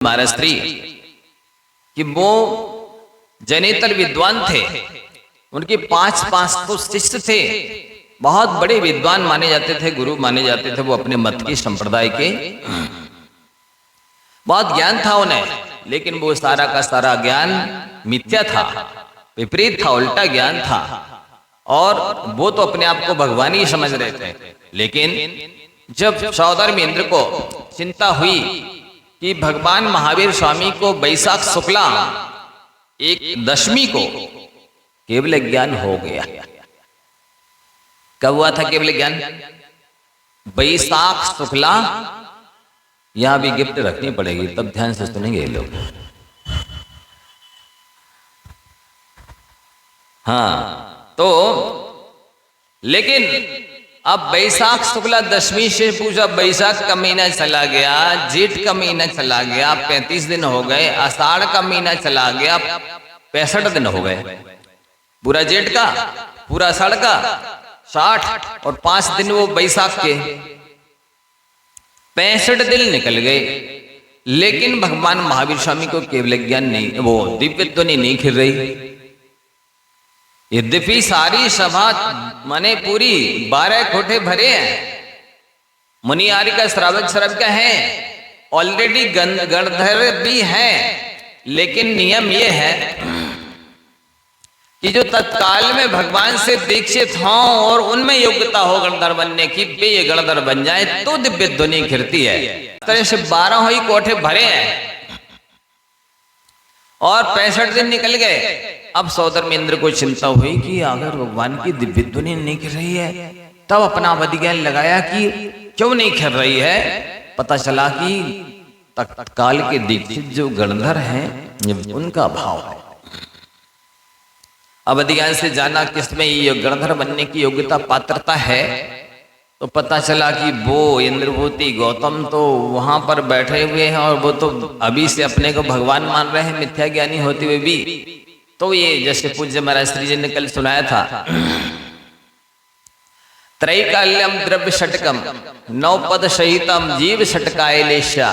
महाराज स्त्री कि वो जनेतर विद्वान थे, उनके पांच तो शिष्य थे, बहुत बड़े विद्वान माने जाते थे, गुरु माने जाते थे। वो अपने मत की संप्रदाय के, बहुत ज्ञान था उन्हें, लेकिन वो सारा का सारा ज्ञान मिथ्या था, विपरीत था, उल्टा ज्ञान था। और वो तो अपने आप को भगवान ही समझ रहे थे। लेकिन जब सौदागर इंद्र को चिंता हुई कि भगवान महावीर स्वामी को वैशाख शुक्ला एक दशमी को केवल ज्ञान हो गया। कब हुआ था केवल ज्ञान? वैशाख शुक्ला। यहां भी गिफ्ट रखनी पड़ेगी, तब ध्यान से सुनेंगे लोग। हाँ, तो लेकिन अब वैशाख शुक्ला दशमी से पूछा, वैशाख का महीना चला गया, जेठ का महीना चला गया, 35 दिन हो गए, आषाढ़ का महीना चला गया, 65 दिन हो गए, पूरा जेठ का, पूरा आषाढ़ का 60 और 5 दिन वो वैशाख के, 65 दिन निकल गए। लेकिन भगवान महावीर स्वामी को केवल ज्ञान नहीं, वो दिव्य ध्वनि नहीं खिल रही। यद्यपि सारी सभा माने पूरी 12 कोठे भरे हैं, मुनियारी का श्रावक का है, ऑलरेडी गणधर भी है। लेकिन नियम यह है कि जो तत्काल में भगवान से दीक्षित हों और उनमें योग्यता हो गणधर बनने की, वे ये गणधर बन जाए तो दिव्य ध्वनि गिरती है। इस तरह से 12 ही कोठे भरे हैं और 65 दिन निकल गए। अब सौदागर इंद्र को चिंता हुई कि अगर भगवान की दिव्य ध्वनि नहीं खिल रही है, तब अपना विज्ञान लगाया कि क्यों नहीं खिल रही है। पता चला कि तत्काल के दीक्षित जो गणधर हैं उनका भाव है। अब अधिकांश से जाना किसमें ये गणधर बनने की योग्यता पात्रता है, तो पता चला कि वो इंद्रभूति गौतम तो वहां पर बैठे हुए हैं और वो तो अभी से अपने को भगवान मान रहे हैं, मिथ्या ज्ञानी होते हुए भी। तो ये जैसे पूज्य महाराज श्री जी ने कल सुनाया था, त्रैकाल्यम द्रव्य षटकम 9 पद सहितम जीव षटकाय लेशा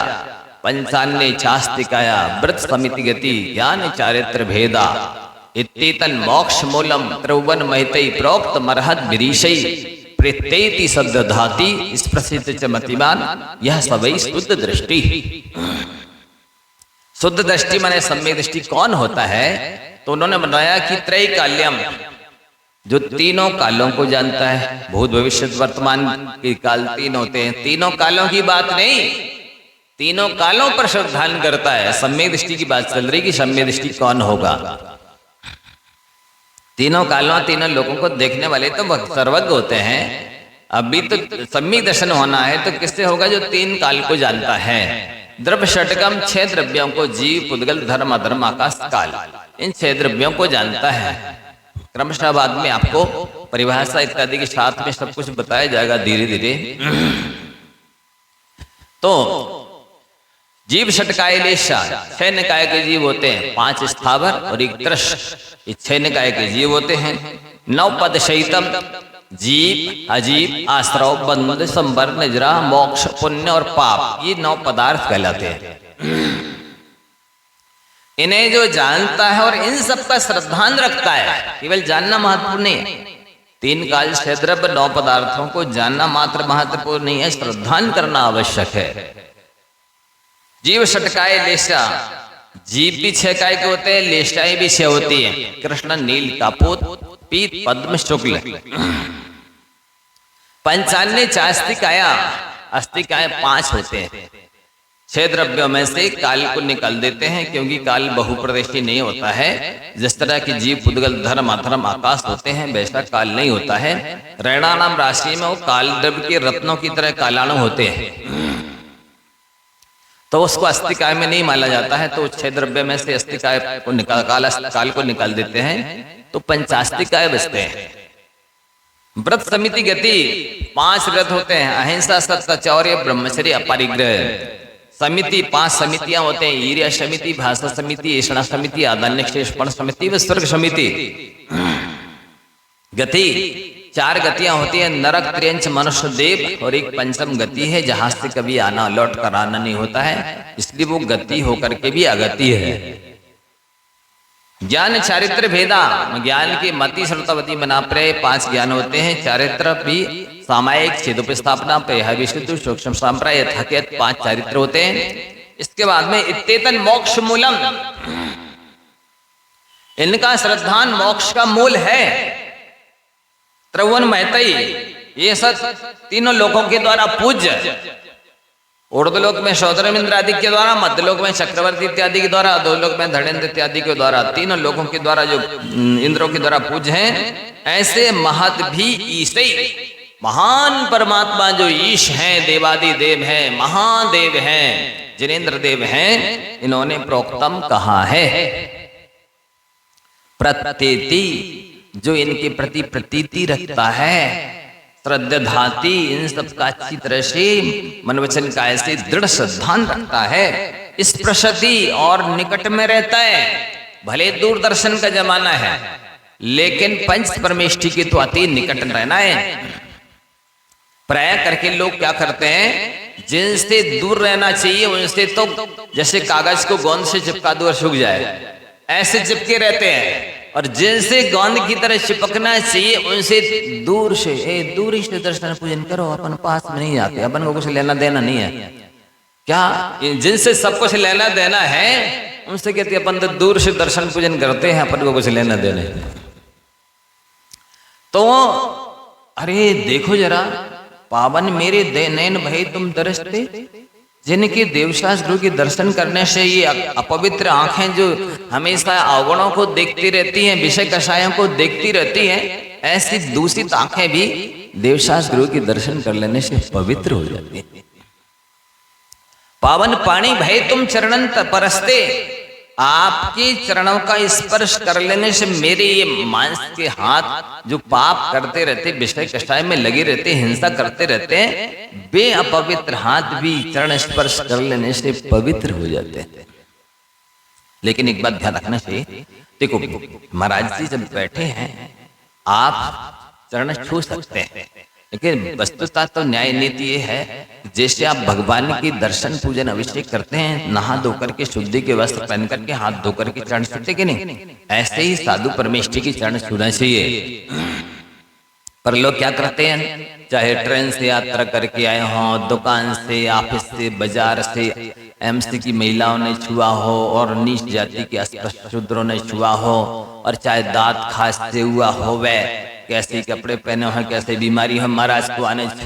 पंचान्य चास्तिकाया व्रत समिति गति ज्ञान चारित्र भेदा इत्तेतन मोक्ष मूलम त्रिभुवन महतई प्रोक्त मरहत विरीशई प्रेतेति सद्धाति स्प्रसिद्ध च मतिमान यह सबई शुद्ध दृष्टि। शुद्ध दृष्टि माने सम्यक दृष्टि कौन होता है? तो उन्होंने बताया कि त्रैकाल्यम, जो तीनों कालों को जानता है, भूत भविष्य वर्तमान के काल 3 होते हैं, तीनों कालों की बात नहीं, तीनों कालों पर श्रद्धान करता है। सम्यक दृष्टि की बात चल रही कि सम्यक दृष्टि कौन होगा? तीनों कालों तीनों लोगों को देखने वाले तो सर्वज्ञ होते हैं। अभी तो सम्यक दर्शन होना है तो किससे होगा? जो 3 काल को जानता है। द्रव्य षटकम 6 द्रव्यों को, जीव पुद्गल धर्म अधर्म आकाश काल, इन 6 द्रव्यों को जानता है। क्रमशः बाद में आपको परिभाषा इत्यादि के साथ में सब कुछ बताया जाएगा धीरे धीरे। तो जीव षटकाय लेशा, 6 निकाय के जीव होते हैं, 5 स्थावर और 1 त्रश, ये 6 निकाय के जीव होते हैं। 9 पद सहितम जीव अजीव आश्रव बंध संबर निजरा मोक्ष पुण्य और पाप, ये 9 पदार्थ कहलाते हैं। इन्हें जो जानता है और इन सब का श्रद्धान रखता है, केवल जानना महत्वपूर्ण नहीं है। 3 काल 6 द्रव्य 9 पदार्थों को जानना मात्र महत्वपूर्ण नहीं है, श्रद्धान करना आवश्यक है। जीव षटकाय लेशा, जीव भी 6 काय के होते हैं, लेशाएं भी 6 होती है। कृष्ण नील कापूत पीत पद्म शुक्ल। पंचान्य चास्तिकाया, अस्तिकाय 5 होते हैं। 6 द्रव्यों में से काल को निकाल देते हैं, क्योंकि काल बहुप्रदेशी नहीं होता है। जिस तरह की जीव पुद्गल धर्म अधर्म आकाश होते हैं, वैसा काल नहीं होता है। रैणानाम राशि में वो काल द्रव्य के रत्नों की तरह कालाणु होते हैं, तो उसको अस्तिकाय में नहीं माना जाता है। तो 6 द्रव्य में से अस्तिकाय को काल को निकाल देते हैं, तो पंचास्तिकाय बचते हैं। व्रत समिति गति, 5 व्रत होते हैं, अहिंसा सत्य चौर्य ब्रह्मचर्य अपरिग्रह। समिति 5 समितियां होते हैं, ईर्ष्या समिति, भाषा समिति, ऐषणा समिति, आदान्य क्षेषपण समिति व स्वर्ग समिति। गति 4 गतियां होती है, नरक, त्रियंच, मनुष्य, देव, और एक पंचम गति है जहां से कभी आना लौट कर आना नहीं होता है, इसलिए वो गति होकर के भी अगति है। ज्ञान चारित्र भेदा, ज्ञान की मति श्रुतवती बना प्रे 5 ज्ञान होते हैं। चारित्र भी सामायिक, छेदोपस्थापना, प्रेह विशुद्धि, सूक्ष्म संप्रय, यथाकेत 5 चारित्र होते हैं। इसके बाद में इत्तेतन मोक्ष मूलम, इनका श्रद्धान मोक्ष का मूल है। त्रिभुवन महतई, ये सब तीनों लोकों के द्वारा पूज्य, ऊर्ध्वलोक में शौद्रमिंद्र आदि के द्वारा, मध्यलोक में चक्रवर्ती इत्यादि के द्वारा, अधोलोक में धड़ेन्द्र इत्यादि के द्वारा, तीनों लोगों के द्वारा जो इंद्रों के द्वारा पूज्य हैं, ऐसे महत भी ईशई, महान परमात्मा जो ईश हैं, देवादि देव हैं, महादेव हैं, जिनेन्द्र देव हैं, इन्होंने प्रोक्तम कहा है। प्रत्येति, जो इनके प्रति प्रतीति रखता है, श्रद्धाति, इन सब का अच्छी तरह से मन वचन काया से दृढ़ श्रद्धान रखता है, स्पृशति, और निकट में रहता है। भले दूरदर्शन का जमाना है, लेकिन पंच परमेष्टि के तो अति निकट रहना है। प्राय करके लोग क्या करते हैं, जिनसे दूर रहना चाहिए उनसे तो जैसे कागज को गोंद से चिपका दो और सूख जाए, ऐसे चिपके रहते हैं। और जिनसे गोंद की तरह चिपकना चाहिए उनसे दूर से, दूर ही से दर्शन पूजन करो, अपन पास में नहीं आते, अपन को कुछ लेना देना नहीं है। क्या जिनसे सब कुछ लेना देना है उनसे कहते अपन तो दूर से दर्शन पूजन करते हैं, अपन को कुछ लेना देना है। तो अरे देखो जरा, पावन मेरे नैन भई तुम दरसते, जिनके देवशास्त्र के दर्शन करने से ये अपवित्र आंखें जो हमेशा अवगुणों को देखती रहती हैं, विषय कषायों को देखती रहती हैं, ऐसी दूषित आंखें भी देवशास्त्र के दर्शन कर लेने से पवित्र हो जाती हैं। पावन पाणी भय तुम चरणन परस्ते, आपके चरणों का स्पर्श कर लेने से मेरे ये मांस के हाथ जो पाप करते रहते, विषय कषाय में लगे रहते, हिंसा करते रहते हैं, वे अपवित्र हाथ भी चरण स्पर्श कर लेने से पवित्र हो जाते हैं। लेकिन एक बात ध्यान रखना चाहिए, देखो महाराज जी जब बैठे हैं आप चरण छू सकते हैं, लेकिन वस्तुतः तो न्याय नीति ये है, जैसे आप भगवान की दर्शन पूजन अभिषेक करते हैं, नहा धोकर के शुद्धि के वस्त्र पहन करके हाथ धोकर के चरण छूते कि नहीं, ऐसे ही साधु परमेष्ठी की चरण छूना चाहिए। पर लोग क्या करते हैं, चाहे ट्रेन से यात्रा करके आए हों, दुकान से, ऑफिस से, बाजार से, एमसी की महिलाओं ने छुआ हो और नीच जाति के अस्पृश्य शूद्रों ने छुआ हो, और चाहे दांत खास से हुआ हो, वह कैसे कपड़े पहने हो, कैसे बीमारी हो, महाराज को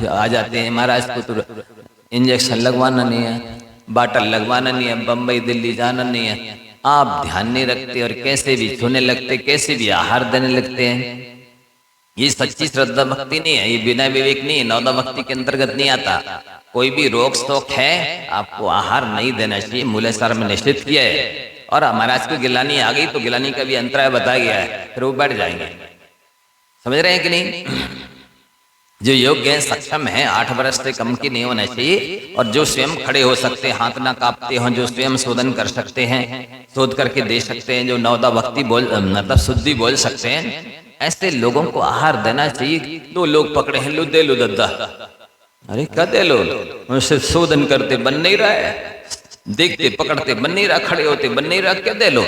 आ जाते हैं, महाराज को तो इंजेक्शन लगवाना नहीं है, बाटल लगवाना नहीं है, बम्बई दिल्ली जाना नहीं है। आप ध्यान नहीं रखते और कैसे भी छूने लगते, कैसे भी आहार देने लगते हैं। ये सच्ची श्रद्धा भक्ति नहीं है, ये बिना विवेक नहीं है, नौदा भक्ति के अंतर्गत नहीं आता। कोई भी रोग शोक है, आपको आहार नहीं देना चाहिए, मूलेश्वर में निश्चित किया है। और महाराज को गिलानी आ गई तो गिलानी का भी अंतराय बताया गया है, फिर वो बैठ जाएंगे। समझ रहे हैं कि नहीं? जो योग्य है, सक्षम है, 8 वर्ष से कम की नहीं होना चाहिए, और जो स्वयं खड़े हो सकते हैं, हाथ ना कांपते हो, जो स्वयं शोधन कर सकते हैं, शोध करके दे सकते हैं, जो नौदा भक्ति बोल मतलब शुद्धि बोल सकते हैं, ऐसे लोगों को आहार देना चाहिए। 2 लोग पकड़े हैं, लो दे लो दद्दा, अरे क्या दे लो, उनसे शोधन करते बन नहीं रहा है, देखते पकड़ते बन नहीं रहा, खड़े होते बन नहीं रहा, क्या दे लो।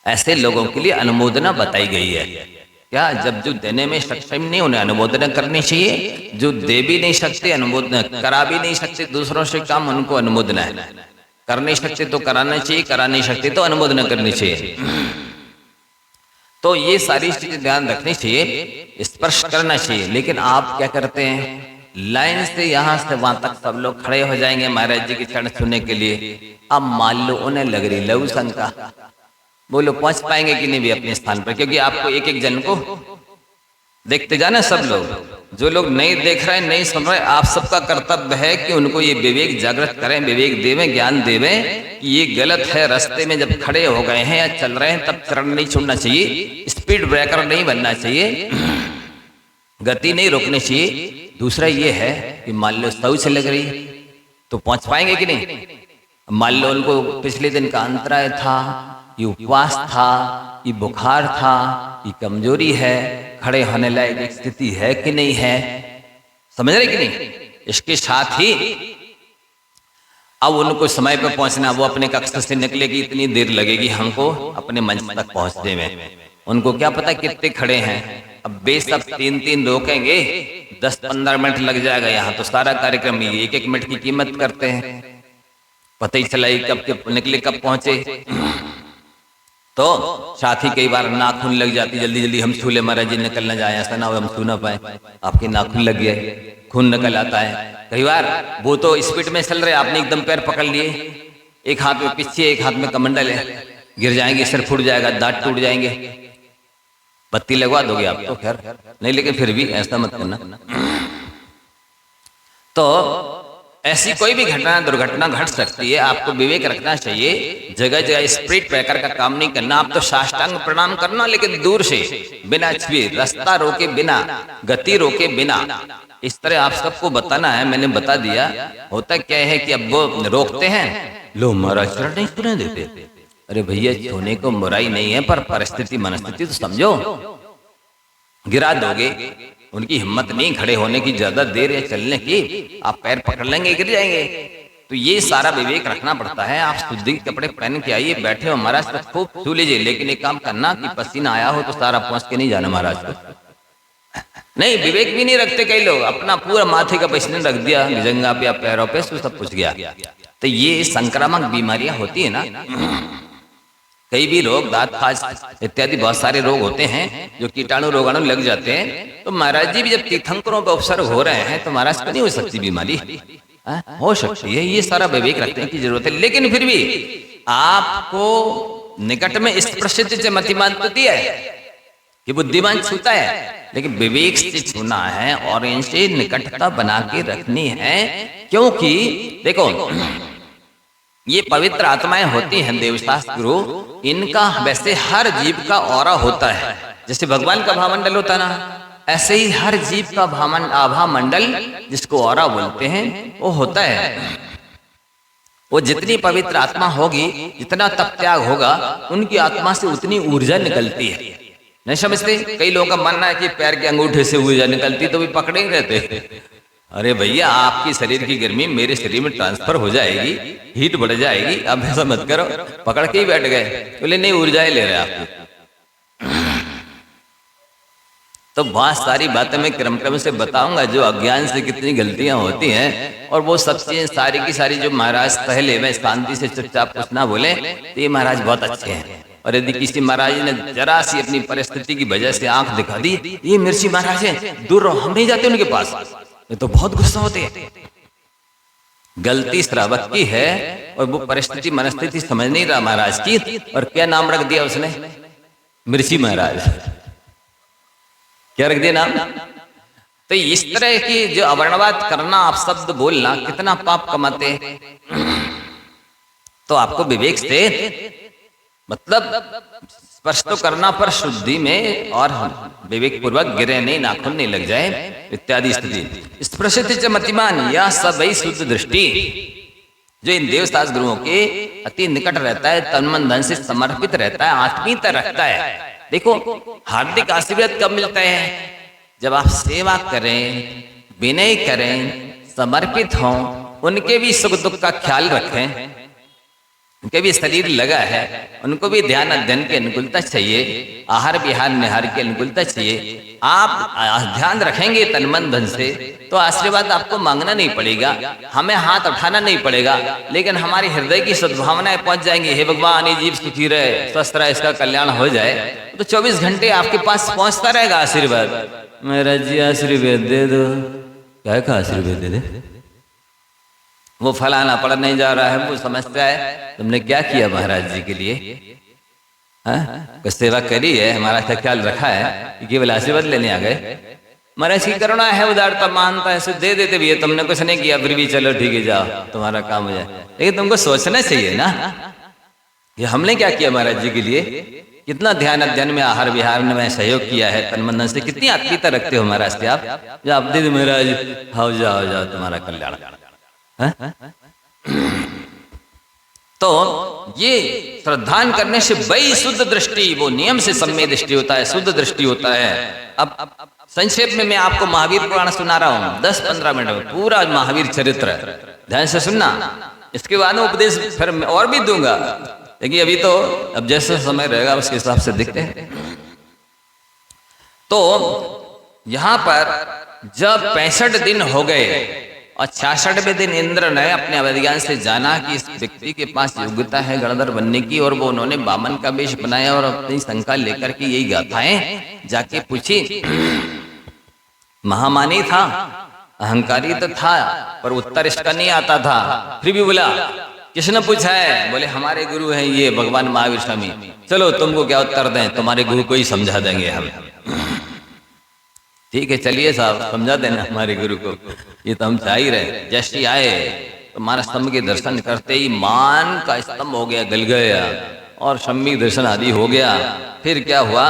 ऐसे लोगों के लिए अनुमोदना बताई गई है। क्या जब जो देने में सक्षम नहीं, उन्हें अनुमोदना करनी चाहिए। जो दे भी नहीं सकते, अनुमोदना करा भी नहीं सकते दूसरों से काम, उनको अनुमोदना है। कर नहीं सकते तो कराना चाहिए, करा नहीं सकते तो अनुमोदना करनी चाहिए। तो ये सारी चीजें ध्यान रखनी चाहिए, स्पर्श करना चाहिए। लेकिन आप क्या करते हैं, लाइन से यहाँ से वहां तक सब लोग खड़े हो जाएंगे महाराज जी के चरण छूने के लिए। अब मान लो उन्हें लग रही लघु शंका, बोलो पहुंच पाएंगे कि नहीं भी अपने स्थान पर, क्योंकि आपको एक एक जन को देखते जाना सब लोग। जो लोग नहीं देख रहे, नहीं सुन रहे, आप सबका कर्तव्य है कि उनको ये विवेक जागृत करें, विवेक देवें, ज्ञान देवें कि ये गलत है। रास्ते में जब खड़े हो गए हैं या चल रहे हैं तब चरण नहीं छोड़ना चाहिए, स्पीड ब्रेकर नहीं बनना चाहिए, गति नहीं रोकनी चाहिए। दूसरा ये है कि मान लो शौच लग रही तो पहुंच पाएंगे कि नहीं। मान लो उनको पिछले दिन का अंतराय था, ये उपवास था, ये बुखार था, ये कमजोरी है, खड़े होने लायक एक स्थिति है कि नहीं है, समझ रहे कि नहीं। इसके साथ ही अब उनको समय पे पहुंचना, वो अपने कक्ष से निकलेगी इतनी देर लगेगी हमको अपने मंच तक पहुंचने में, उनको क्या पता कितने खड़े हैं। अब बेस अब 3-3 रोकेंगे, 10-15 मिनट लग जाएगा। यहाँ तो सारा कार्यक्रम ही 1-1 मिनट की कीमत करते हैं, पता ही चला कब निकले कब पहुंचे। तो साथ ही कई बार नाखून लग जाती, जल्दी जल्दी हम छूले महाराज जी निकल न जाए, ऐसा ना हो हम छू ना पाए, आपके नाखून लग गए, खून निकल आता है। कई बार वो तो स्पीड में चल रहे, आपने एकदम पैर पकड़ लिए, एक हाथ में पीछे एक हाथ में कमंडल है, गिर जाएंगे, सिर फूट जाएगा, दांत टूट जाएंगे, बत्ती लगवा दोगे आप तो खैर नहीं, लेकिन फिर भी ऐसा मत करना। तो ऐसी कोई भी घटना दुर्घटना घट सकती है, आपको विवेक रखना चाहिए। जगह जगह स्प्रिट ब्रेकर का काम नहीं करना, आप तो साष्टांग प्रणाम करना, लेकिन दूर से बिना छुए, रास्ता रोके बिना, गति रोके बिना, इस तरह आप सबको बताना है। मैंने बता दिया। होता क्या है कि अब वो रोकते हैं, लो महाराज चरण नहीं छूने देते। अरे भैया छूने को बुराई नहीं है, पर परिस्थिति मनस्थिति तो समझो, गिरा दोगे, उनकी हिम्मत नहीं खड़े होने की, ज्यादा देर या चलने की, आप पैर पकड़ लेंगे, गिर जाएंगे। तो ये सारा विवेक रखना पड़ता है। आप शुद्धि कपड़े पहन के आइए, बैठे हो महाराज तो खूब छू लीजिए, लेकिन एक काम करना कि पसीना आया हो तो सारा पहुंच के नहीं जाना महाराज को। नहीं, विवेक भी नहीं रखते कई लोग, अपना पूरा माथे का पसीना रख दिया जंगा पे या पैरों पे, सब कुछ गया। तो ये संक्रामक बीमारियां होती है ना, कई भी रोग, दांत खाज इत्यादि बहुत सारे रोग होते हैं जो कीटाणु रोगाणु लग जाते हैं। तो महाराज जी भी जब तीर्थंकरों पर अवसर हो रहे हैं तो महाराज को नहीं हो सकती बीमारी, हो सकती है। ये सारा विवेक रखने की जरूरत है। लेकिन फिर भी आपको निकट में इस प्रसिद्ध से मतिमान तो दिया है कि बुद्धिमान छूता है, लेकिन विवेक से छूना है और इनसे निकटता बना के रखनी है। क्योंकि देखो ये पवित्र आत्माएं होती हैं देवशास्त्र गुरु, इनका वैसे हर जीव का ऑरा होता है। जैसे भगवान का भावमंडल होता है ना, ऐसे ही हर जीव का आभा मंडल, जिसको ऑरा बोलते हैं, वो होता है। वो जितनी पवित्र आत्मा होगी, जितना तप त्याग होगा, उनकी आत्मा से उतनी ऊर्जा निकलती है। नहीं समझते? कई लोगों का मानना है कि पैर के अंगूठे से ऊर्जा निकलती तो भी पकड़े ही रहते। अरे भैया, आपकी शरीर की गर्मी मेरे शरीर में ट्रांसफर हो जाएगी, हीट बढ़ जाएगी, अब ऐसा मत करो, पकड़ के ही बैठ गए, बोले नहीं ऊर्जाएं ले रहे आप। तो बहुत सारी बातें मैं क्रम क्रम से बताऊंगा, जो अज्ञान से कितनी गलतियां होती हैं, और वो सब चीजें सारी की सारी जो महाराज पहले में शांति से चुपचाप कुछ ना बोले, तो ये महाराज बहुत अच्छे हैं। और यदि किसी महाराज ने जरा सी अपनी परिस्थिति की वजह से आंख दिखा दी, ये मिर्ची महाराज है, दूर रहो, हम नहीं जाते उनके पास, ये तो बहुत गुस्सा होते हैं। गलती श्रावक की है और वो परिस्थिति मनस्थिति समझ नहीं रहा महाराज की, और क्या नाम रख दिया उसने, मिर्ची महाराज, क्या रख दिया नाम। तो इस तरह की जो अवर्णवाद करना, आप शब्द बोलना, कितना पाप कमाते। तो आपको विवेक से मतलब स्पर्श तो करना, पर शुद्धि में और विवेक पूर्वक गिरे नहीं, नाखून नहीं लग जाए इत्यादि स्थिति। स्पर्शित मतिमान या सबई शुद्ध दृष्टि, जो इन देवशास्त्र गुरुओं के अति निकट रहता है, तन मन धन से समर्पित रहता है, आत्मीयता रखता है। देखो हार्दिक आशीर्वाद कब मिलता है, जब आप सेवा करें, विनय करें, समर्पित हों, उनके भी सुख दुख का ख्याल रखें, उनके भी शरीर लगा है, उनको भी ध्यान अध्ययन की अनुकूलता चाहिए, आहार विहार निहार की अनुकूलता चाहिए। आप ध्यान रखेंगे तन मन धन से, तो आशीर्वाद आपको मांगना नहीं पड़ेगा, हमें हाथ उठाना नहीं पड़ेगा, लेकिन हमारी हृदय की सद्भावनाएं पहुंच जाएंगी। हे भगवान, ये जीव सुखी रहे, स्वस्थ रहे, इसका कल्याण हो जाए, तो 24 घंटे आपके पास पहुंचता रहेगा आशीर्वाद। महाराज जी आशीर्वाद दे दो, क्या का आशीर्वाद दे दे, वो फलाना पढ़ नहीं जा रहा है, वो समझता है तुमने क्या किया महाराज जी के लिए, कुछ सेवा करी है, हमारा क्या ख्याल रखा है, केवल आशीर्वाद लेने आ गए। महाराज की करुणा है, उदारता मानता है, दे देते भी है, तुमने कुछ नहीं किया, फिर भी चलो ठीक है, जाओ तुम्हारा काम हो जाए। लेकिन तुमको सोचना चाहिए ना, ये हमने क्या किया महाराज जी के लिए, कितना ध्यान अध्ययन में, आहार विहार में सहयोग किया है, तन मन से कितनी आत्मीयता रखते हो महाराज से आप, जो आप दे महाराज, आओ जाओ जाओ तुम्हारा कल्याण। तो ये श्रद्धान करने से वही शुद्ध दृष्टि, वो नियम से सम्यक दृष्टि होता है, शुद्ध दृष्टि होता है। अब संक्षेप में मैं आपको महावीर पुराण सुना रहा हूँ 10-15 मिनट में, पूरा महावीर चरित्र ध्यान से सुनना। इसके बाद में उपदेश फिर और भी दूंगा, लेकिन अभी तो अब जैसे समय रहेगा उसके हिसाब से देखते हैं। तो यहाँ पर जब 65 दिन हो गए और 66वें दिन इंद्र ने अपने अभिज्ञान से जाना कि इस व्यक्ति के पास योग्यता है गणधर बनने की, और वो उन्होंने वामन का वेश बनाया और अपनी शंका लेकर के यही गाथाएं जाके पूछी। महामानी था, अहंकारी तो था, पर उत्तर इसका नहीं आता था। फिर भी बोला किसने पूछा है? बोले हमारे गुरु हैं ये भगवान महावीर स्वामी। चलो तुमको क्या उत्तर दें, तुम्हारे गुरु को ही समझा देंगे हम। ठीक है चलिए साहब समझा देना हमारे गुरु को, ये तो हम चाह ही रहे। जैसे आए तो मान स्तंभ के दर्शन करते ही मान का स्तंभ हो गया, गल गया, और सम्यक दर्शन आदि हो गया। फिर क्या हुआ,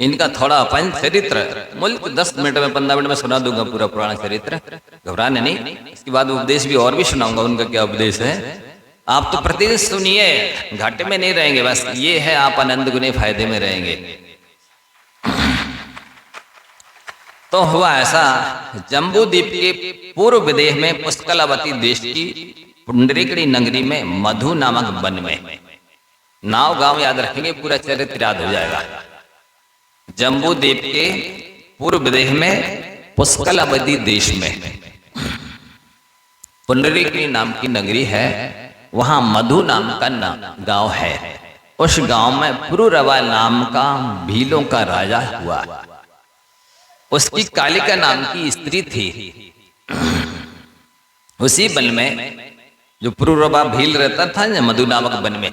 इनका थोड़ा अपन चरित्र मुल्क 10 मिनट में 15 मिनट में सुना दूंगा पूरा पुराना चरित्र, घबराने नहीं। इसके बाद उपदेश भी और भी सुनाऊंगा, उनका क्या उपदेश है आप तो प्रतिदिन सुनिए, घाटे में नहीं रहेंगे। बस ये है आप आनंद गुने फायदे में रहेंगे। तो हुआ ऐसा, जम्बू द्वीप के पूर्व विदेह में पुष्कलावती देश की पुंडरीकड़ी नगरी में मधु नामक वन में, नाव गांव याद रखेंगे पूरा चरित्र याद हो जाएगा। जम्बू द्वीप के पूर्व विदेह में पुष्कलावती देश में पुंडरीकड़ी नाम की नगरी है, वहां मधु नाम का गांव है। उस गांव में पुरुरवा नाम का भीलों का राजा हुआ। उसकी कालिका नाम की स्त्री थी। उसी वन में जो पुरुरवा भील रहता था न मधु नामक वन में,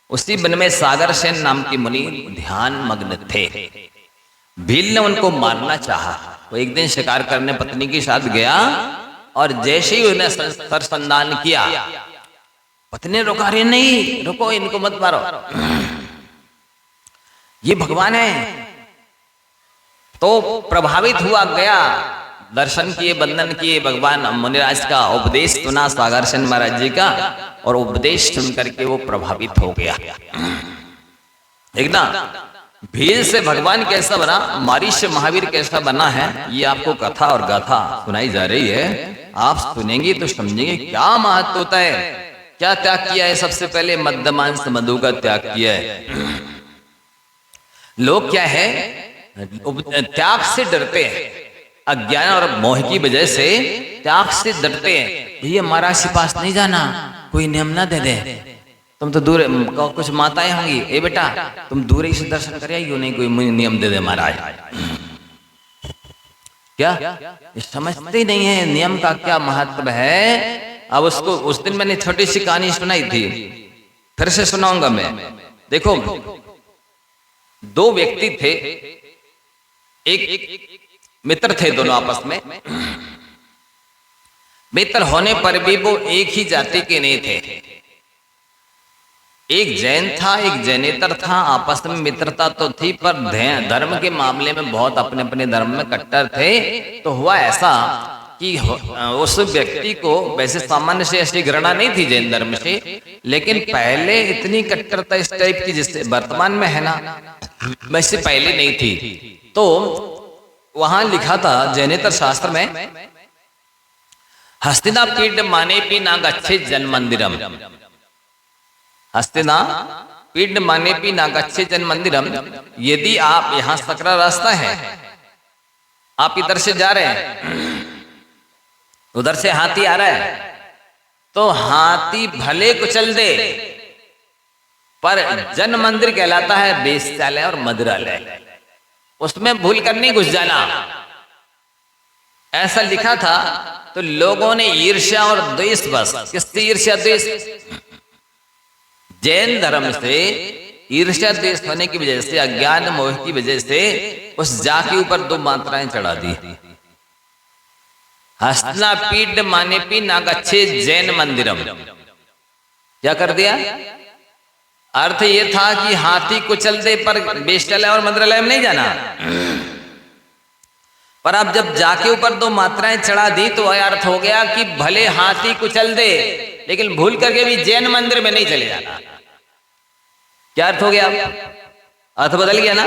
उसी वन में सागर सेन नाम के मुनि ध्यान मग्न थे। भील ने उनको मारना चाहा। वो एक दिन शिकार करने पत्नी के साथ गया और जैसे ही उन्हें सरसंधान किया, पत्नी ने रोका, अरे नहीं रुको, इनको मत मारो, ये भगवान है। तो प्रभावित हुआ गया, दर्शन किए, वंदन किए, भगवान मुनिराज का उपदेश सुना सागर सेन महाराज जी का, और उपदेश सुन करके वो प्रभावित हो गया। देखना भील से भगवान कैसा बना, मारीच से महावीर कैसा बना है, ये आपको कथा और गाथा सुनाई जा रही है। आप सुनेंगे तो समझेंगे क्या महत्व होता है, क्या त्याग किया है। सबसे पहले मद्यमांस मधु का त्याग किया है। लोग क्या है त्याग से डरते हैं, अज्ञान और मोह की वजह से त्याग से डरते हैं। ये महाराज के पास नहीं जाना, कोई नियम ना दे दे, तुम तो दूर, कुछ माताएं होंगी, ए बेटा तुम दूर ही से दर्शन कर आइयो, नहीं कोई नियम दे दे महाराज। क्या समझते नहीं है नियम का क्या महत्व है। अब उसको उस दिन मैंने छोटी सी कहानी सुनाई थी, फिर से सुनाऊंगा मैं। देखो दो व्यक्ति थे, एक मित्र थे, दोनों आपस में मित्र होने पर भी वो एक ही जाति के नहीं थे। एक जैन था, एक जैनेतर था। आपस में मित्रता तो थी, पर धर्म के मामले में बहुत अपने अपने धर्म में कट्टर थे। तो हुआ ऐसा कि उस व्यक्ति को वैसे सामान्य से ऐसी घृणा नहीं थी जैन धर्म से, लेकिन पहले इतनी कट्टरता इस टाइप की जिससे वर्तमान में है ना, वैसे पहले नहीं थी। तो वहां लिखा था जैनेतर शास्त्र में, हस्तिना पीठ माने पी ना गच्छे जन मंदिरम, हस्तिना पीठ माने पी ना गच्छे जन मंदिरम। यदि आप यहां सकरा रास्ता है, आप इधर से जा रहे हैं, उधर से हाथी आ रहा है, तो हाथी भले को चल दे, पर जन मंदिर कहलाता है वेश्यालय और मदिरालय, उसमें भूल कर नहीं घुस जाना, ऐसा लिखा था। तो लोगों ने ईर्ष्या और द्वेष, बस किससे ईर्ष्या द्वेष, जैन धर्म से ईर्ष्या द्वेष होने की वजह से, अज्ञान मोह की वजह से उस जा के ऊपर दो मात्राएं चढ़ा दी, हस्तना पीठ माने पी ना गच्छे जैन मंदिरम। क्या कर दिया, अर्थ ये था कि हाथी को चल दे पर वेश्यालय और मंदिरालय में नहीं जाना। पर अब जब जाके ऊपर 2 मात्राएं चढ़ा दी तो अर्थ हो गया कि भले हाथी कुचल दे लेकिन भूल करके भी जैन मंदिर में नहीं चले जाना। क्या अर्थ हो गया? अर्थ बदल गया ना।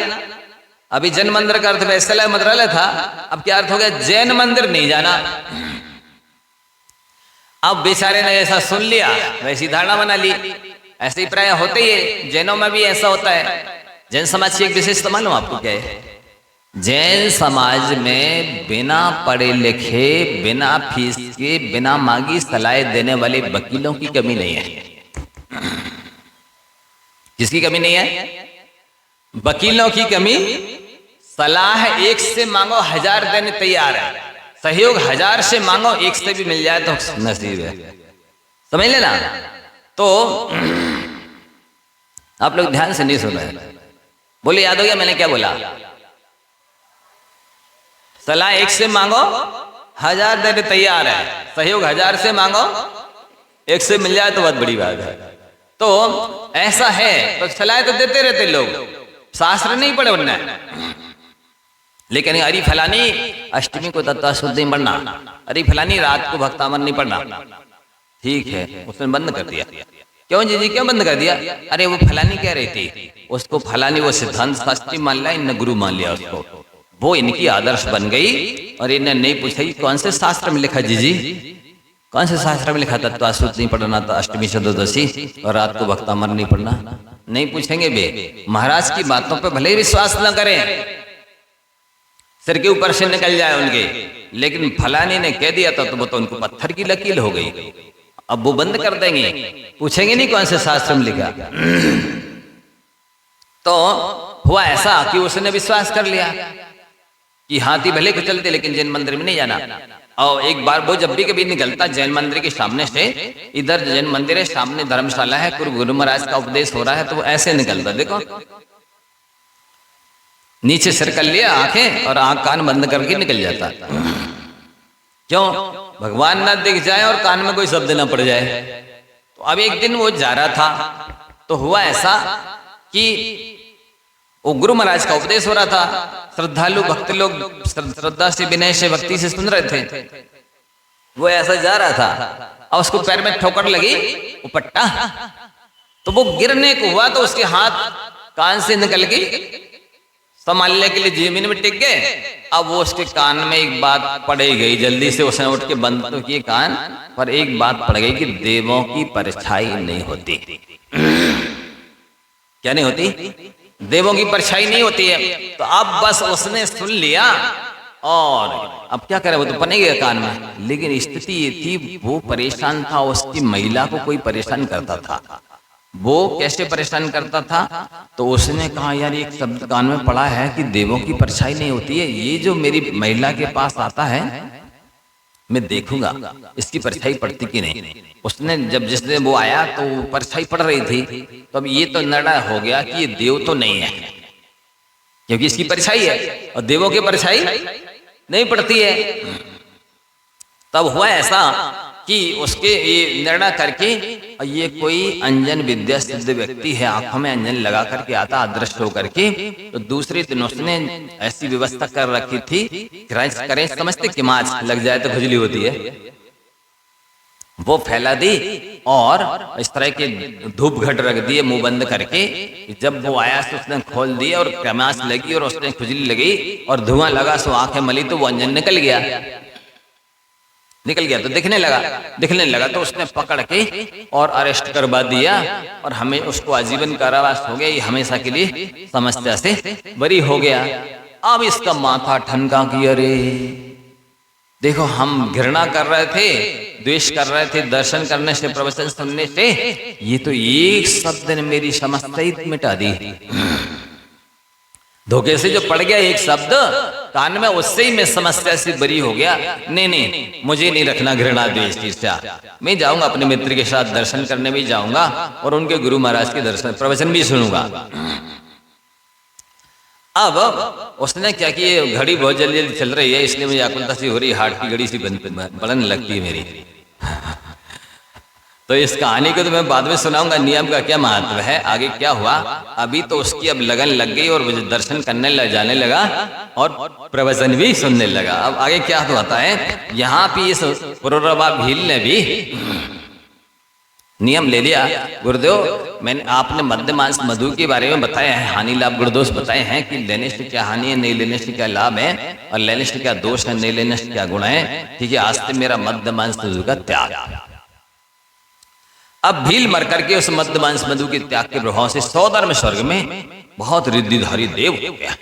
अभी जैन मंदिर का अर्थ वैश्यालय मंत्रालय था, अब क्या अर्थ हो गया? जैन मंदिर नहीं जाना। अब बेचारे ने ऐसा सुन लिया, वैसी धारणा बना ली। ऐसे ही प्राय होते ही है, जैनों में भी ऐसा होता है। जैन समाज की एक विशेषता मालूम आपको क्या है? जैन समाज में बिना पढ़े लिखे, बिना फीस के, बिना मांगी सलाह देने वाले वकीलों की कमी नहीं है। किसकी कमी नहीं है? वकीलों की कमी। सलाह 1 से मांगो 1000 देने तैयार है, सहयोग 1000 से मांगो 1 से भी मिल जाए तो नसीब है। समझ लेना। तो आप लोग ध्यान से नहीं सुन रहे, बोले याद हो गया मैंने क्या बोला? सलाह 1 से मांगो 1000 देने तैयार है, सहयोग 1000 से मांगो 1 से मिल जाए तो बहुत बड़ी बात है। तो ऐसा है, तो सलाह तो देते रहते लोग, शास्त्र नहीं पढ़े उनने, लेकिन अरे फलानी अष्टमी को तत्व शुद्ध नहीं पढ़ना, अरे फलानी रात को भक्तामन नहीं पढ़ना। ठीक है, उसने बंद कर दिया। क्यों जी क्यों बंद कर दिया? अरे वो फलानी कह रही थी, उसको फलानी वो सिद्धांत शास्त्री मान लिया, इनने गुरु मान लिया उसको, वो इनकी आदर्श बन गई। और इन्हें नहीं पूछा कौन से शास्त्र में लिखा? जी कौन से शास्त्र में लिखा तत्व शुद्ध नहीं पढ़ना था, अष्टमी चतुर्दशी और रात को भक्तामर नहीं पढ़ना? नहीं पूछेंगे बे। महाराज की बातों पे भले ही विश्वास न करें, सिर के ऊपर से निकल जाए उनके, लेकिन फलानी ने कह दिया था तो वो तो उनको पत्थर की लकीर हो गई। अब वो बंद कर देंगे, पूछेंगे नहीं कौन से शास्त्र में लिखा। तो हुआ ऐसा कि उसने विश्वास कर लिया कि हाथी भले को चलते लेकिन जैन मंदिर में नहीं जाना। और एक बार वो जब भी कभी निकलता जैन मंदिर के सामने से, इधर जैन मंदिर है, सामने धर्मशाला है, गुरु महाराज का उपदेश हो रहा है, तो वो ऐसे निकलता, देखो नीचे सिर कर लिया, आंखें और आंख कान बंद करके निकल जाता। क्यों? भगवान ना दिख जाए और कान में कोई शब्द ना पड़ जाए। तो अब एक दिन वो जा रहा था, तो हुआ ऐसा कि वो गुरु महाराज का उपदेश हो रहा था, श्रद्धालु भक्त लोग श्रद्धा से, विनय से, भक्ति से सुन रहे थे। वो ऐसा जा रहा था और उसको पैर में ठोकर लगी, वो पट्टा, तो वो गिरने को हुआ, तो उसके हाथ कान से निकल गई, संभालने के लिए जमीन में टिक गए। अब वो उसके कान में एक बात पड़ गई, जल्दी से उसने उठ के बंद तो किए कान, पर एक बात पड़ गई कि देवों की परछाई नहीं होती। क्या नहीं होती? देवों की परछाई नहीं होती है। तो अब बस उसने सुन लिया, और अब क्या करे, वो तो बनेगा कान में। लेकिन स्थिति ये थी, वो परेशान था, उसकी महिला को कोई परेशान करता था। वो कैसे परेशान करता था? तो उसने कहा यार एक शब्द कान में पड़ा है कि देवों की परछाई नहीं होती है, ये जो मेरी महिला के पास आता है मैं देखूंगा इसकी परछाई पड़ती कि नहीं। उसने जब जिस दिन वो आया तो परछाई पड़ रही थी, तो अब ये तो निर्णय हो गया कि ये देव तो नहीं है, क्योंकि इसकी परछाई है और देवों की परछाई नहीं पड़ती है। तब हुआ ऐसा कि उसके ये निर्णय करके, ये कोई अंजन विद्या सिद्ध व्यक्ति है, आंखों में अंजन लगा करके आता अदृश्य होकर के, तो दूसरे दिन उसने ऐसी व्यवस्था कर रखी थी, करें समझते कि माछ लग जाए तो खुजली होती है, वो फैला दी और इस तरह के धूप घट रख दिए मुंह बंद करके। जब वो आया तो उसने खोल दिया और कमास लगी और उसने खुजली लगी और धुआं लगा, सो आंखें मली तो वो अंजन निकल गया तो दिखने लगा तो उसने पकड़ के और अरेस्ट करवा दिया और हमें उसको आजीवन कारावास हो गया, ये हमेशा के लिए समस्या से बरी हो गया। अब इसका माथा ठनका कि अरे देखो, हम घृणा कर रहे थे, द्वेष कर रहे थे दर्शन करने से, प्रवचन सुनने से, ये तो एक शब्द ने मेरी समस्या ही मिटा दी। धोखे से जो पड़ गया एक शब्द कान में, उससे ही मैं समस्या से बरी हो गया। नहीं, मुझे नहीं रखना घृणा द्वेष ईर्ष्या। मैं जाऊंगा अपने मित्र के साथ दर्शन करने भी जाऊंगा और उनके गुरु महाराज के दर्शन प्रवचन भी सुनूंगा। अब उसने क्या किया, घड़ी बहुत जल्दी जल्दी चल रही है, इसलिए मुझे आकुलता सी हो रही, हार्ट की घड़ी सी बढ़ने लगती है मेरी। तो इस कहानी को तो मैं बाद में सुनाऊंगा, नियम का क्या महत्व है, आगे क्या हुआ। अभी तो उसकी अब लगन लग गई और वो दर्शन करने लग जाने लगा और प्रवचन भी सुनने लगा। अब आगे क्या होता है, यहाँ पे इस पुरुरवा भील ने भी नियम ले लिया। गुरुदेव मैंने आपने मध्य मांस मधु के बारे में बताया है, हानि लाभ गुणदोष बताए हैं कि लेने से क्या हानि है, नहीं लेने से क्या लाभ है, और लेने से क्या दोष है, नहीं लेने से क्या गुण है। ठीक है, आज से मेरा मध्य मांस मधु का त्याग। अब भील मर करके उस मध्य मांस मधु के त्याग के प्रभाव से सौदर्म स्वर्ग में बहुत रिद्धिधारी देव हो गया।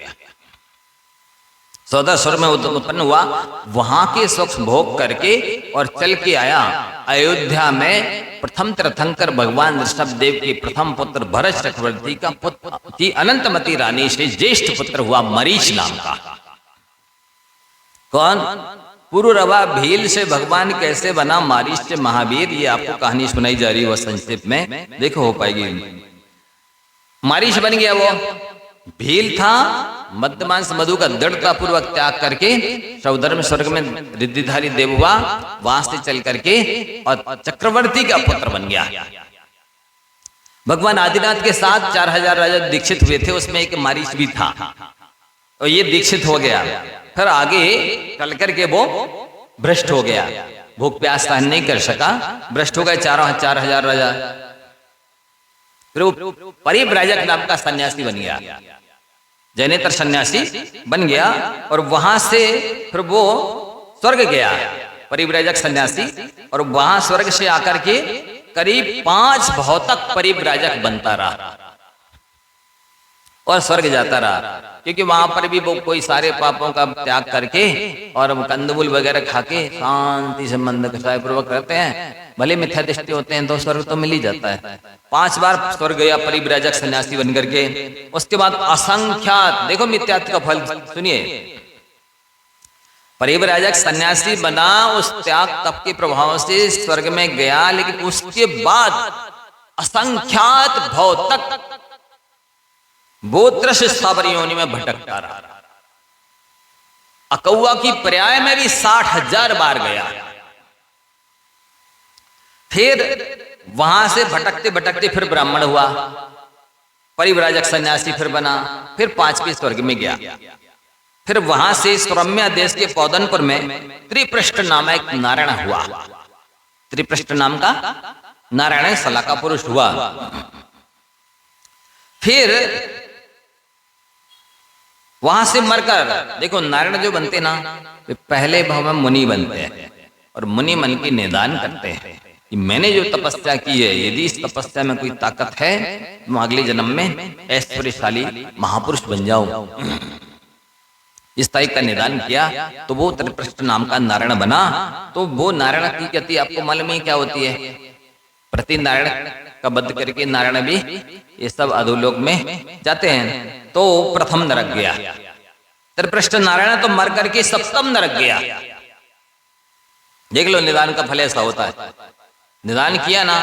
सौदर स्वर्ग में उत्पन्न हुआ, वहां के सुख भोग करके और चल के आया अयोध्या में। प्रथम तीर्थंकर भगवान ऋषभ देव के प्रथम पुत्र भरत चक्रवर्ती का पुत्र की अनंतमती रानी से ज्येष्ठ पुत्र हुआ मरीच नाम का। कौन? पुरुरवा भील से भगवान कैसे बना मारीच से महावीर, ये आपको कहानी सुनाई जा रही है संक्षेप में, देखो हो पाएगी। मारीच बन गया, वो भील था, मध्य मांस मधु का दृढ़ता पूर्वक त्याग करके सौधर्म स्वर्ग में रिद्धिधारी देव हुआ, वहां से चल करके और चक्रवर्ती का पुत्र बन गया। भगवान आदिनाथ के साथ 4000 राजा दीक्षित हुए थे, उसमें एक मारीच भी था और ये दीक्षित हो गया। फिर आगे चल करके वो भ्रष्ट हो गया, भूख प्यास सहन नहीं कर सका, भ्रष्ट हो गए 4000 राजा। फिर वो परिव्राजक नाम का सन्यासी बन गया, जैनेतर सन्यासी बन गया, और वहां से फिर वो स्वर्ग गया परिव्राजक सन्यासी, और वहां स्वर्ग से आकर के करीब 5 भाव तक परिव्राजक बनता रहा और स्वर्ग जाता रहा, क्योंकि वहां पर भी वो कोई सारे पापों का त्याग करके और कंदमूल वगैरह खाके शांति से मंद पूर्वक रहते हैं। भले मिथ्या दृष्टि होते हैं तो स्वर्ग तो मिल ही जाता है। 5 बार स्वर्ग गया परिव्राजक सन्यासी बन करके। उसके बाद असंख्यात, देखो मिथ्यात्व का फल सुनिए, परिव्राजक सन्यासी बना, उस त्याग तप के प्रभाव से स्वर्ग में गया, लेकिन उसके बाद असंख्यात भाव तक वो दृश्य स्थावर योनि में भटकता रहा। अकौआ की पर्याय में भी 60,000 बार गया। फिर वहां से भटकते भटकते फिर ब्राह्मण हुआ, परिव्राजक सन्यासी फिर बना, फिर 5वें स्वर्ग में गया। फिर वहां से सौम्या देश के पौदनपुर में त्रिपृष्ठ नामक नारायण हुआ। त्रिपृष्ठ नाम का नारायण सला का पुरुष हुआ। फिर वहां से मरकर, देखो नारायण जो बनते ना, वे पहले भाव में मुनि बनते हैं और मुनि मन की निदान करते हैं कि मैंने जो तपस्या की है, यदि इस तपस्या में कोई ताकत है तो अगले जन्म में ऐश्वर्यशाली महापुरुष बन जाऊं। इस टाइप का निदान किया तो वो त्रिपृष्ठ नाम का नारायण बना। तो वो नारायण की गति आपको मालूम ही क्या होती है, प्रति नारायण का वध करके नारायण भी ये सब अधोलोक में जाते हैं। तो प्रथम नरक गया, त्रिपृष्ठ नारायण तो मर करके सप्तम नरक गया। देख लो निदान का फल ऐसा होता है। निदान किया ना,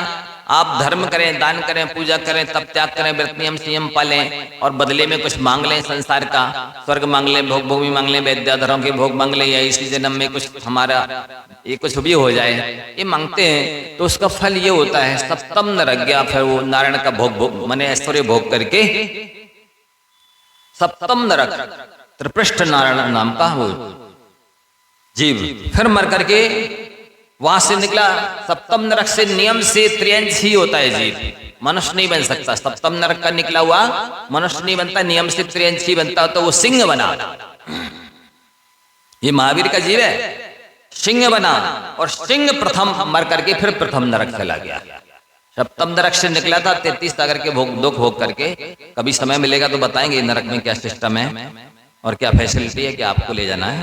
आप धर्म करें, दान करें, पूजा करें, तप त्याग करें, व्रत नियम संयम पालें और बदले में कुछ मांग लें संसार का, स्वर्ग मांग लें, भोग भूमि मांग लें, विद्याधरों के भोग मांग लें, या इसी जन्म में कुछ हमारा ये कुछ भी हो जाए, ये मांगते हैं तो उसका फल ये होता है सप्तम नरक गया। फिर वो नारायण का भोग माने ऐश्वर्य भोग करके सप्तम नरक त्रिपृष्ठ नारायण नाम का वो जीव फिर मर करके वहां से निकला। सप्तम नरक से नियम से त्रियंश ही होता है जीव, मनुष्य नहीं बन सकता। सप्तम नरक का निकला हुआ मनुष्य नहीं बनता, नियम से त्रियंश ही बनता, तो वो सिंह बना। ये महावीर का जीव है, सिंह बना, और सिंह प्रथम मर करके फिर प्रथम नरक चला गया। सप्तम नरक से निकला था 33 सागर के दुख भोग करके। कभी समय मिलेगा तो बताएंगे नरक में क्या सिस्टम है और क्या फैसिलिटी है, क्या आपको ले जाना है।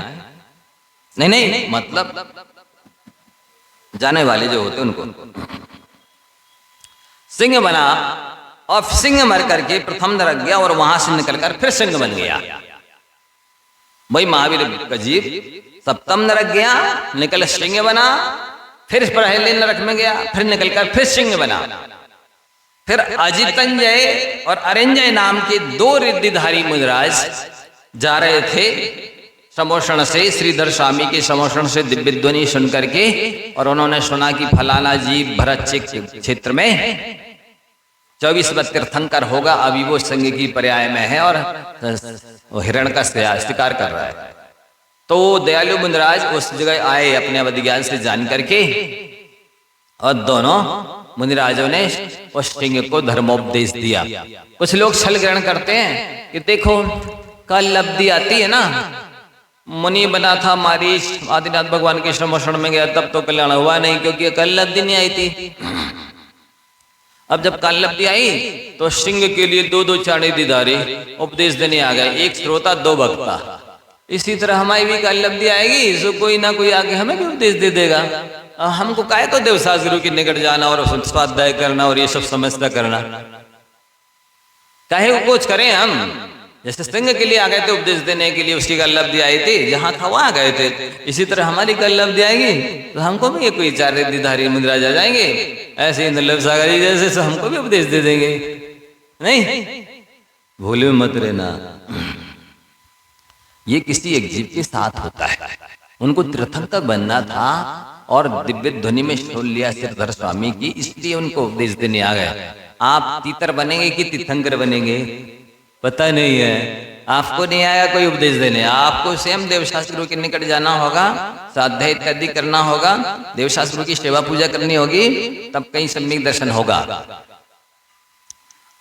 नहीं मतलब जाने वाले जो होते उनको। सिंह बना और सिंह मर करके प्रथम नरक गया और वहां से निकलकर फिर सिंह बन गया। वही महावीर का जीव सप्तम नरक गया, निकल सिंह बना, फिर पहले नरक में गया, फिर निकलकर फिर सिंह बना। फिर अजितंजय और अरिंजय नाम के 2 रिद्धिधारी मुनिराज जा रहे थे समोषण से, श्रीधर स्वामी के समोषण से दिव्य ध्वनि सुन करके, और उन्होंने सुना कि फलाना जीव भरत क्षेत्र में 24वां तीर्थंकर होगा, अभी वो संग की पर्याय में है और हिरण का शिकार कर रहा है। तो दयालु मुनिराज उस जगह आए अपने अवधि ज्ञान से जान करके, और दोनों मुनिराजों ने उस सिंह को धर्मोपदेश दिया। कुछ लोग छल ग्रहण करते हैं कि देखो कल लब्धि आती है ना, मुनि बना था मारीच, आदिनाथ भगवान के समोषण में गया तब तो कल्याण हुआ नहीं, क्योंकि कल लब्धि नहीं आई थी। अब जब काल लब्धि आई तो सिंह के लिए 2-2 चाणे दीदारे उपदेश देने आ गए, एक श्रोता 2 वक्ता। इसी तरह हमारी भी काल लब्धि आएगी, सो कोई ना कोई आके हमें भी उपदेश दे देगा। हमको काहे को देवशास्त्र गुरु के निकट जाना और स्वाध्याय करना और ये सब समझता करना, काहे को कुछ करें हम। जैसे सिंह के लिए आ गए थे उपदेश देने के लिए, उसकी काल लब्धि आई थी, जहां था वहां गए थे, इसी तरह हमारी काल लब्धि आएगी तो हमको भी कोई 4 रिद्धिधारी मुनिराज आ जाएंगे, ऐसे ही निर्लभ सागर जी जैसे, तो हमको भी उपदेश दे देंगे। नहीं, भूल में मत रहना, ये किसी एक जीव के साथ होता है। उनको तीर्थंकर बनना था और दिव्य ध्वनि में सुन लिया श्रीधर स्वामी की, इसलिए उनको उपदेश देने आ गए। आप तीतर बनेंगे कि तीर्थंकर बनेंगे पता नहीं है, आपको नहीं आया कोई उपदेश देने, आपको स्वयं देवशास्त्र के निकट जाना होगा, स्वाध्याय इत्यादि करना होगा, देवशास्त्र की सेवा पूजा करनी होगी, तब कहीं सम्यक दर्शन होगा।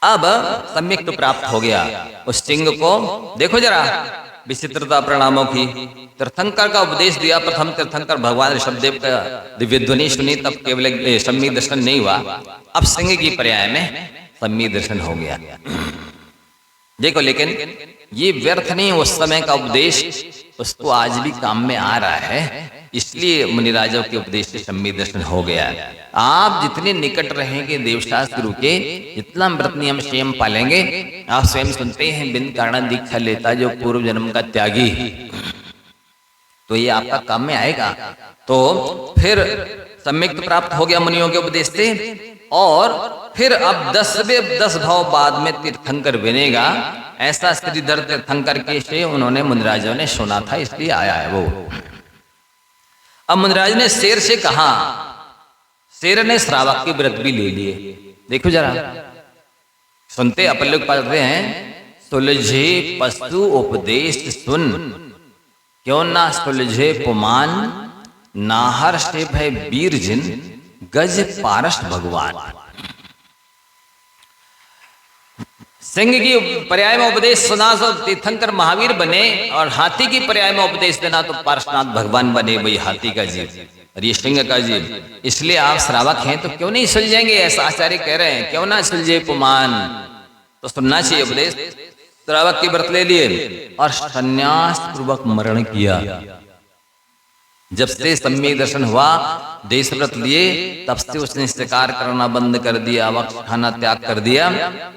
अब सम्यक तो प्राप्त हो गया। उस सिंह को देखो जरा विचित्रता प्रणामों की, तीर्थंकर का उपदेश दिया, प्रथम तीर्थंकर भगवान ऋषभदेव का दिव्य ध्वनि सुनी, तब केवल सम्यक दर्शन नहीं हुआ, अब सिंह की पर्याय में सम्यक दर्शन हो गया। देखो लेकिन ये व्यर्थ नहीं, उस समय का उपदेश उसको आज भी काम में आ रहा है, इसलिए मुनिराजों के उपदेश से सम्यक दर्शन हो गया। आप जितने निकट रहेंगे देवशास्त्र गुरु के, जितना व्रत नियम स्वयं पालेंगे, आप स्वयं सुनते हैं बिन कारण दीक्षा लेता जो पूर्व जन्म का त्यागी, तो ये आपका काम में आएगा। तो फिर सम्यक प्राप्त हो गया मुनियों के उपदेश से, और फिर अब 10 भाव बाद में तीर्थंकर बनेगा, ऐसा श्रीधर तीर्थंकर के से उन्होंने मुनिराजों ने सुना था, इसलिए आया है वो। अब मुनिराज ने शेर से कहा, शेर ने श्रावक के व्रत भी ले लिए। देखो जरा, सुनते अपन लोग पढ़ते हैं, सुलझे पशु उपदेश सुन, क्यों ना सुलझे पुमान, नाहर से भय वीर जिन, गज पारस भगवान। सिंह की पर्याय में उपदेश सुना तो तीर्थंकर महावीर बने, और हाथी की पर्याय में उपदेश देना तो पार्श्वनाथ भगवान बने, वही हाथी का जीव और ये सिंह का जीव। इसलिए आप श्रावक हैं तो क्यों नहीं सुलझेंगे, ऐसा आचार्य कह रहे हैं, क्यों ना सुलझे पुमान, तो सुनना चाहिए उपदेश। श्रावक के व्रत ले लिए और संन्यास पूर्वक मरण किया। जब से सम्यक दर्शन हुआ, देश व्रत लिए, तब से उसने शिकार करना बंद कर दिया, वक्त खाना त्याग कर दिया,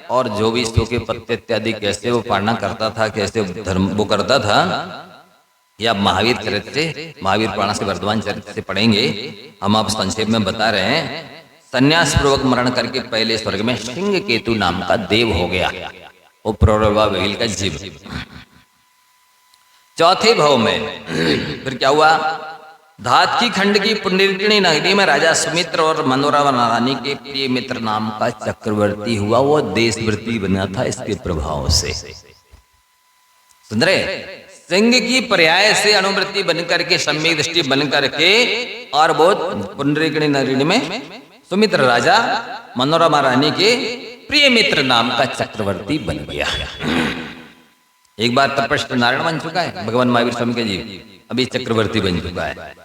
और जो भी सूखे पत्ते इत्यादि कैसे वो पालना करता था, कैसे धर्म वो करता था, या महावीर चरित्र से, महावीर पुराण से वर्धमान चरित्र से पढ़ेंगे, हम आप संक्षेप में बता रहे हैं। संन्यास पूर्वक मरण करके पहले स्वर्ग में सिंह केतु नाम का देव हो गया, वो प्रौरवा वेल का जीव। चौथे भाव में फिर क्या हुआ, धात की खंड की पुंडरीकिणी नगरी में राजा सुमित्र और मनोरमा रानी के प्रिय मित्र नाम का चक्रवर्ती हुआ, वो देशवृत्ति बना था इसके प्रभाव से। सुन रहे, सिंह की पर्याय से अनुवृत्ति बनकर के, सम्यक दृष्टि बनकर के, और वो पुंडरीकिणी नगरी में सुमित्र राजा मनोरमा रानी के प्रिय मित्र नाम का चक्रवर्ती बन गया। एक बार तपस्वी नारायण बन चुका है भगवान महावीर स्वामी के जीव, अभी चक्रवर्ती बन चुका है।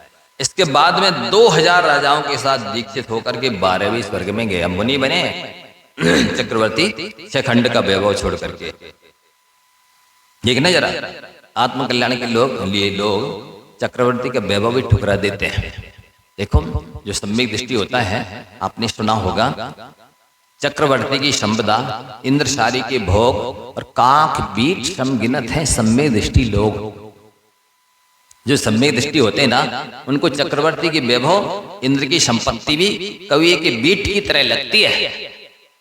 इसके बाद में 2000 राजाओं के साथ दीक्षित होकर के 12वें स्वर्ग में गया, मुनि बने चक्रवर्ती, 6 खंड का वैभव छोड़ करके। देखना जरा, आत्म कल्याण के लोग चक्रवर्ती का वैभव भी ठुकरा देते हैं। देखो जो सम्यक दृष्टि होता है, आपने सुना होगा, चक्रवर्ती की संपदा, इंद्रसारी के भोग और काक बीट समगिनत है सम्यक दृष्टि लोग। जो सम्यक दृष्टि होते हैं ना, उनको चक्रवर्ती की वैभव, इंद्र की संपत्ति भी कवि के बीट की तरह लगती है।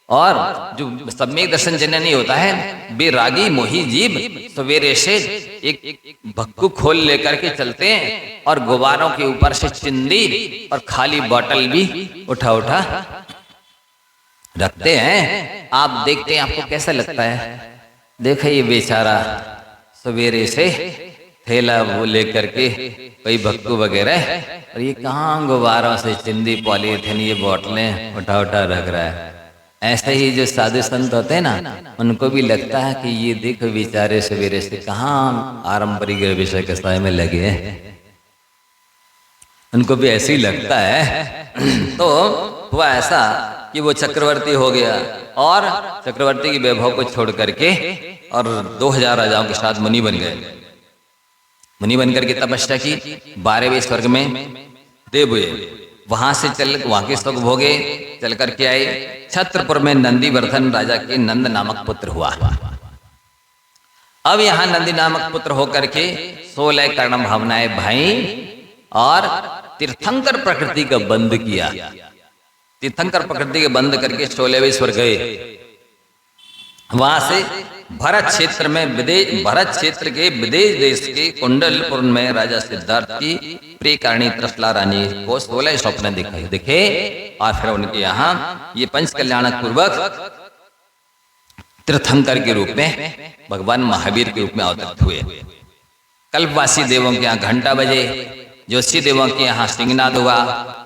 और जो सम्यक दर्शन जननी होता है, बेरागी मोही जीव सवेरे से एक भक्कू खोल लेकर के चलते हैं और गुब्बारों के ऊपर से चिंदी और खाली बोतल भी उठा उठा रखते हैं। आप देखते हैं, आपको कैसा लगता है? देखो ये बेचारा सवेरे से थैला वो लेकर के कोई भक्कू वगैरह, और ये कहाँ गुब्बारों से चिंदी पॉलीथिन ये बोतलें उठा उठा रख रहा है। ऐसे ही जो साधु संत होते हैं ना, उनको भी लगता है कि ये देखो बेचारे सवेरे से कहाँ आरंपरिक विषय के साय में लगे हैं, उनको भी ऐसे ही लगता है। तो हुआ ऐसा कि वो चक्रवर्ती हो गया और चक्रवर्ती की वैभव को छोड़ करके और 2000 राजाओं के साथ मुनि बन गए। मुनि बनकर के तपस्या की, 12वें स्वर्ग में देव हुए। वहां से चल वहां के सुख भोगे, चल करके आए छत्रपुर में नंदीवर्धन राजा के नंद नामक पुत्र हुआ। अब यहाँ नंदी नामक पुत्र होकर के 16 कर्ण भावनाएं भाई और तीर्थंकर प्रकृति का बंद किया। तीर्थंकर प्रकृति के बंद करके 16वें स्वर्ग गए। वहां से भरत क्षेत्र में भरत क्षेत्र के विदेश देश के कुंडलपुर में राजा सिद्धार्थ की प्रियकारिणी त्रिशला रानी को 16 स्वप्न दिखे और फिर उनके यहाँ ये पंच कल्याणक पूर्वक तीर्थंकर के रूप में भगवान महावीर के रूप में अवतरित हुए। कल्पवासी देवों के यहाँ घंटा बजे, ज्योतिषी देवों के यहाँ सिंहनाद हुआ,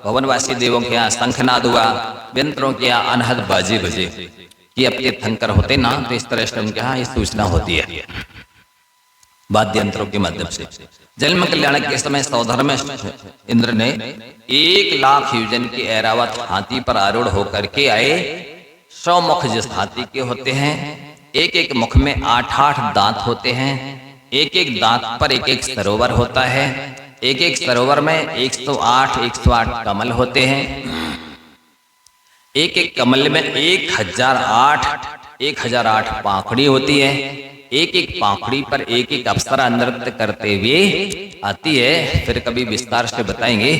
भवनवासी देवों के यहाँ शंखनाद हुआ, यंत्रों के यहाँ अनहद बाजे बजे कि अब तीर्थंकर होते ना, तो इस तरह से उनके यहाँ ये सूचना होती है वाद्य यंत्रों के माध्यम से। जन्म कल्याण के समय सौधर में इंद्र ने 1 लाख योजन के ऐरावत हाथी पर आरूढ़ होकर के आए। 100 मुख जिस हाथी के होते हैं, एक एक मुख में 8-8 दांत होते हैं, एक एक दांत पर एक एक सरोवर होता है, एक एक सरोवर में 108 कमल होते हैं, एक एक कमल में 1008 पाखड़ी होती है, एक एक पाखड़ी पर एक एक अप्सरा नृत्य करते हुए आती है। फिर कभी विस्तार से बताएंगे,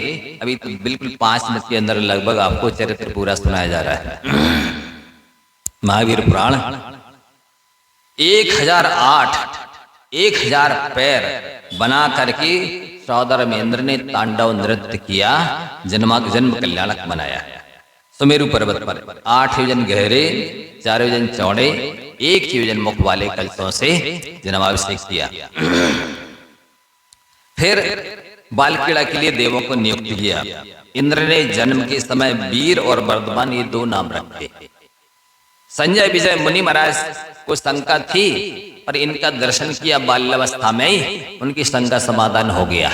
अभी तो बिल्कुल 5 मिनट के अंदर लगभग आपको चरित्र पूरा सुनाया जा रहा है। महावीर पुराण 1000 पैर बना करके सौदर में इंद्र ने तांडव नृत्य किया, जन्म कल्याणक बनाया। सुमेरु पर्वत पर 8 योजन गहरे, 4 योजन चौड़े, 1 योजन मुख वाले कलशों से जन्माभिषेक किया। फिर बालक्रीड़ा के लिए देवों को नियुक्त किया। इंद्र ने जन्म के समय वीर और वर्धमान ये 2 नाम रखे। संजय विजय मुनि महाराज को शंका थी और इनका दर्शन किया बाल्यावस्था में ही, उनकी शंका समाधान हो गया।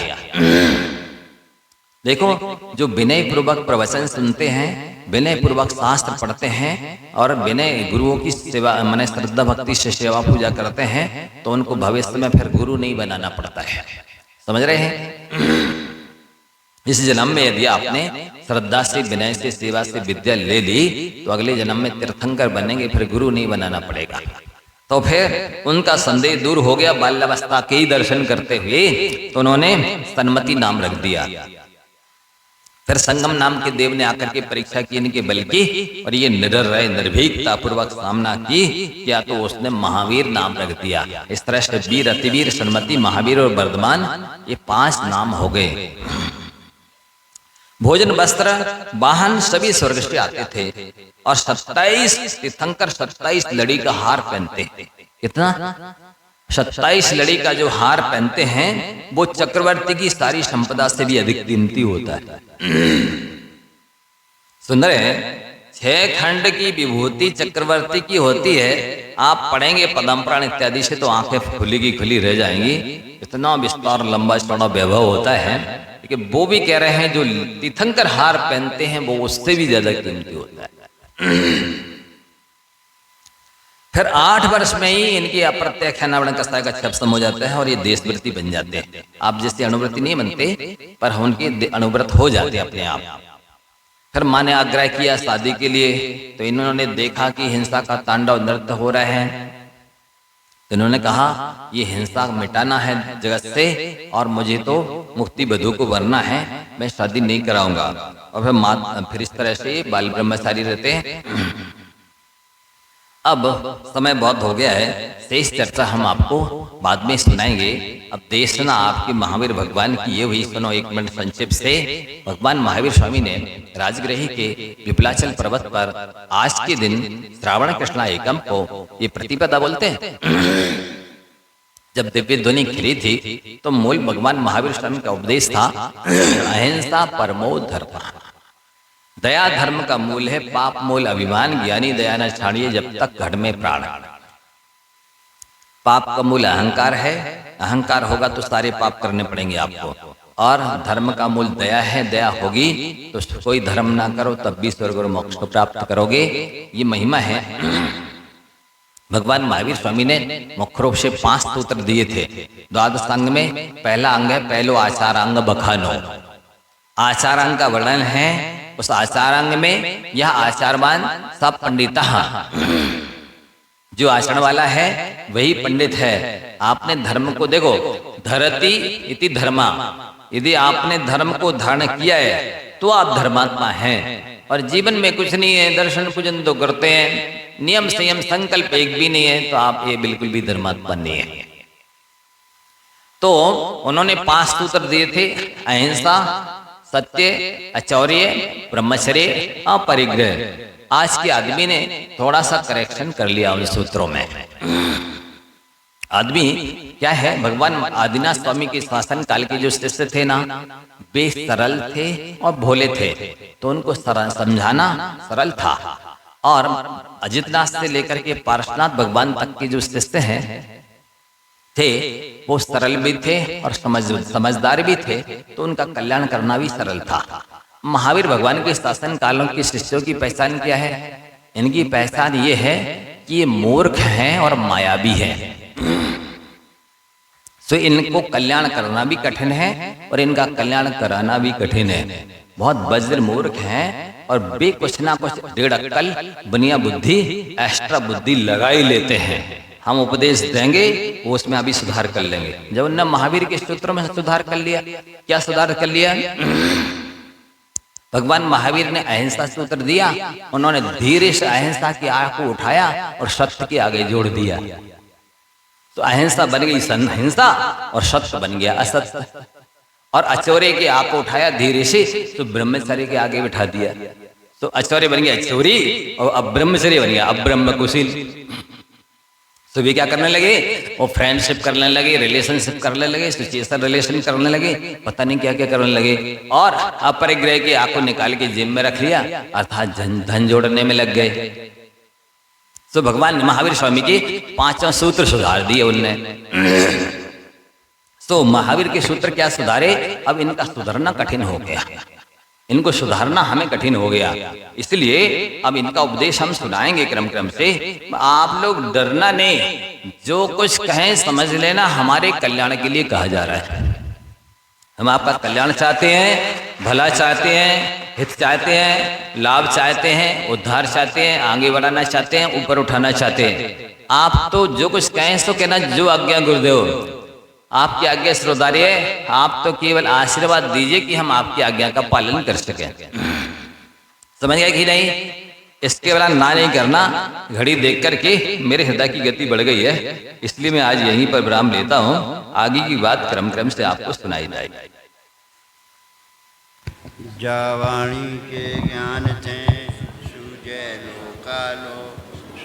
देखो, जो विनय पूर्वक प्रवचन सुनते हैं, विनय पूर्वक शास्त्र पढ़ते हैं और विनय गुरुओं की सेवा माने श्रद्धा भक्ति से सेवा पूजा करते हैं, तो उनको भविष्य में फिर गुरु नहीं बनाना पड़ता है। समझ रहे हैं? इस जन्म में यदि आपने श्रद्धा से, विनय से, सेवा से विद्या ले ली, तो अगले जन्म में तीर्थंकर बनेंगे, फिर गुरु नहीं बनाना पड़ेगा। तो फिर उनका संदेह दूर हो गया। बाल्यावस्था के ही दर्शन करते हुए तो उन्होंने सन्मति नाम रख दिया। फिर संगम नाम के देव ने आकर के परीक्षा की इनके बल की, और ये निडर रहे, निर्भीकता पूर्वक सामना की, क्या तो उसने महावीर नाम रख दिया। इस तरह से वीर, अतिवीर, सन्मति, महावीर और वर्धमान ये 5 नाम हो गए। भोजन, वस्त्र, वाहन सभी स्वर्ग से आते थे और 27 तीर्थंकर 27 लड़ी का हार पहनते हैं। कितना? 27 लड़ी का जो हार पहनते हैं वो चक्रवर्ती की सारी संपदा से भी अधिक कीमती होता है। सुन रहे हैं? 6 खंड की विभूति चक्रवर्ती की होती है। आप पढ़ेंगे पद्मपुराण इत्यादि से तो आंखें खुली की खुली रह जाएंगी। इतना विस्तार, लंबा चौड़ा वैभव होता है। लेकिन वो भी कह रहे हैं जो तीर्थंकर हार पहनते हैं वो उससे भी ज्यादा कीमती होता है। फिर 8 वर्ष में ही इनकी अप्रत्यक्ष अनावरण कसाय का क्षपसम हो जाता है और ये देशव्रती बन जाते हैं। आप जैसे अणुव्रती नहीं बनते, पर उनके अणुव्रत हो जाते अपने आप। फिर माँ ने आग्रह किया शादी के लिए, तो इन्होंने देखा कि हिंसा का तांडव नृत्य हो रहा है, तो इन्होंने कहा ये हिंसा मिटाना है जगत से और मुझे तो मुक्ति बधू को वरना है, मैं शादी नहीं कराऊंगा। और फिर इस तरह से बाल ब्रह्मचारी रहते हैं। अब समय बहुत हो गया है, शेष चर्चा हम आपको बाद में सुनाएंगे। अब देशना आपके महावीर भगवान की ये हुई, सुनो 1 मिनट संक्षिप्त से। भगवान महावीर स्वामी ने राजगृही के विपलाचल पर्वत पर आज के दिन श्रावण कृष्णा एकम को ये प्रतिपदा बोलते हैं, जब दिव्य ध्वनि खिली थी तो मूल भगवान महावीर स्वामी का उपदेश था अहिंसा परमो धर्म। दया धर्म का मूल है, पाप मूल अभिमान, ज्ञानी दया न छाड़िए जब तक घट में प्राण। पाप का मूल अहंकार है, अहंकार होगा तो सारे पाप करने पड़ेंगे आपको। और धर्म का मूल दया है, दया होगी तो कोई धर्म ना करो तब भी स्वर्ग और मोक्ष को प्राप्त करोगे। ये महिमा है। भगवान महावीर स्वामी ने मुख्य रूप से 5 सूत्र दिए थे द्वादश अंग में। पहला अंग है पहलो आचारांग बखानो। आचारांग का वर्णन है, उस आचारांग में यह आचारवान सब पंडित, जो आचरण वाला है वही पंडित है। आपने धर्म को देखो, धरती इति धर्मा, यदि आपने धर्म को धारण किया है तो आप धर्मात्मा हैं। और जीवन में कुछ नहीं है, दर्शन पूजन तो करते हैं, नियम संयम संकल्प एक भी नहीं है, तो आप ये बिल्कुल भी धर्मात्मा नहीं है। तो उन्होंने 5 सूत्र दिए थे, अहिंसा, सत्य, अचौर्य, ब्रह्मचर्य, अपरिग्रह। आज के आदमी ने थोड़ा सा करेक्शन कर लिया उन सूत्रों में। आदमी क्या है, भगवान आदिनाथ स्वामी के शासन काल के जो शिष्य थे ना, वे सरल थे और भोले थे, तो उनको समझाना सरल था। और अजितनाथ से लेकर के पार्श्वनाथ भगवान तक के जो शिष्य हैं थे, वो सरल भी थे और समझदार भी थे, तो उनका कल्याण करना भी सरल था। महावीर भगवान के शासन कालों के शिष्यों की पहचान क्या है? इनकी पहचान ये है कि ये मूर्ख हैं और मायावी हैं। तो इनको कल्याण करना भी कठिन है और इनका कल्याण कराना भी कठिन है। बहुत वज्र मूर्ख हैं और वे कुछ ना कुछ डेढ़ अक्कल, बुनिया बुद्धि, एक्स्ट्रा बुद्धि लगा ही लेते हैं। हम उपदेश देंगे वो उसमें अभी सुधार कर लेंगे। जब उन्होंने महावीर के सूत्रों में सुधार कर लिया, क्या सुधार कर लिया? भगवान महावीर ने अहिंसा सूत्र दिया, उन्होंने धीरे से अहिंसा की आग को उठाया और सत्य के आगे जोड़ दिया। तो अहिंसा बन गई हिंसा और सत्य बन गया असत्य। और अचौर्य के आग को उठाया धीरे से, तो ब्रह्मचर्य के आगे बिठा दिया। तो अचौर्य बन गया चोरी और अब ब्रह्मचर्य बन गया अब ब्रह्म कुशील। तो वे क्या करने लगे? वो फ्रेंडशिप करने लगे, रिलेशनशिप करने लगे, सिचुएशन रिलेशन करने लगे, पता नहीं क्या क्या करने लगे। और अपरिग्रह के आग को निकाल के जेब में रख लिया, अर्थात धन जोड़ने में लग गए। तो भगवान महावीर स्वामी के 5 सूत्र सुधार दिए उनने। तो महावीर के सूत्र क्या सुधारे? अब इनका सुधरना कठिन हो गया, इनको सुधारना हमें कठिन हो गया। इसलिए अब इनका उपदेश हम सुनाएंगे क्रम क्रम से। आप लोग डरना नहीं, जो कुछ कहें समझ लेना हमारे कल्याण के लिए कहा जा रहा है। हम आपका कल्याण चाहते हैं, भला चाहते हैं, हित चाहते हैं, लाभ चाहते हैं, उद्धार चाहते हैं, आगे बढ़ाना चाहते हैं, ऊपर उठाना चाहते हैं। आप तो जो कुछ कहें सो कहना जो आज्ञा गुरुदेव, आपकी आज्ञा श्रोतारी है। आप तो केवल आशीर्वाद दीजिए कि हम आपकी आज्ञा का पालन कर सकें। समझ गए कि नहीं? इसके बाद ना नहीं करना। घड़ी देख करके मेरे हृदय की गति बढ़ गई है, इसलिए मैं आज यहीं पर विराम लेता हूँ। आगे की बात क्रम क्रम से आपको सुनाई जाएगी। जावाणी के ज्ञान